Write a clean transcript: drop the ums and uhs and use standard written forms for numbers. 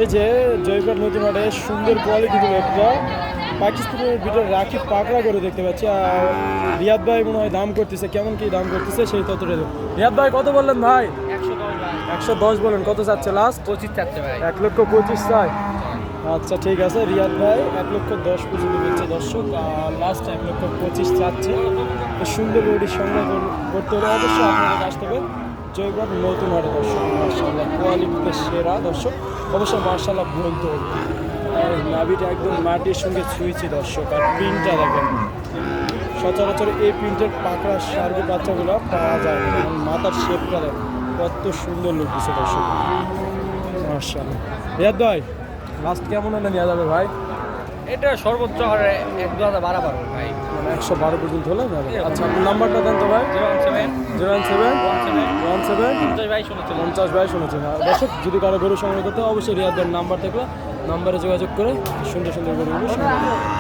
এই যে জয়পুর নতুন হাটে সুন্দর কোয়ালিটির একটা পাকিস্তানের ভিতরে রাখি পাকড়া করে দেখতে পাচ্ছি। আর রিয়াদ ভাই মনে হয় দাম করতেছে, কেমন কি দাম করতেছে সেই ততটা। রিয়াদ ভাই কত বললেন ভাই? 110 বলেন। কত চাচ্ছে লাস্ট? 25 চাচ্ছে ভাই। 1,25,000 চাই। আচ্ছা ঠিক আছে, রিয়াদ ভাই 1,10,000 পর্যন্ত দিচ্ছে দর্শক, আর লাস্ট 1,25,000 চাচ্ছে। তো সুন্দর রোডির সংগ্রহ করতে হলে অবশ্যই আপনাদের আসতে হবে জয়পুর নতুন হাটে দর্শক। মার্শাল্লাহ কোয়ালিটিতে সেরা দর্শক, অবশ্যই মার্শাল্লাহ বলতে হবে। আর নাভিটা একদম মাটির সঙ্গে ছুঁয়েছি দর্শক। আর প্রিন্টটা দেখেন, সচরাচর এই প্রিন্টের পাকড়া সার্গি বাচ্চাগুলো পাওয়া যায় না। মাথার শেপটা দেখেন কত সুন্দর লুক দিচ্ছে দর্শক, মার্শাল্লাহ। রিয়াদ ভাই লাস্ট কেমন হলে নেওয়া যাবে ভাই? এটা সর্বোচ্চ হারে 1-2 বাড়া পারবো ভাই, মানে 112 পর্যন্ত হলে নেওয়া যাবে। আচ্ছা আপনার নাম্বারটা দেন তো ভাই। 017 50 ভাই শুনেছেন। আর দর্শক যদি কারো গরু সংগ্রহ করতে হয় অবশ্যই রিয়াদ ভাইয়ের নাম্বার থাকলে নাম্বারে যোগাযোগ করে সুন্দর সুন্দর গরুগুলো সংগ্রহ করতে হবে।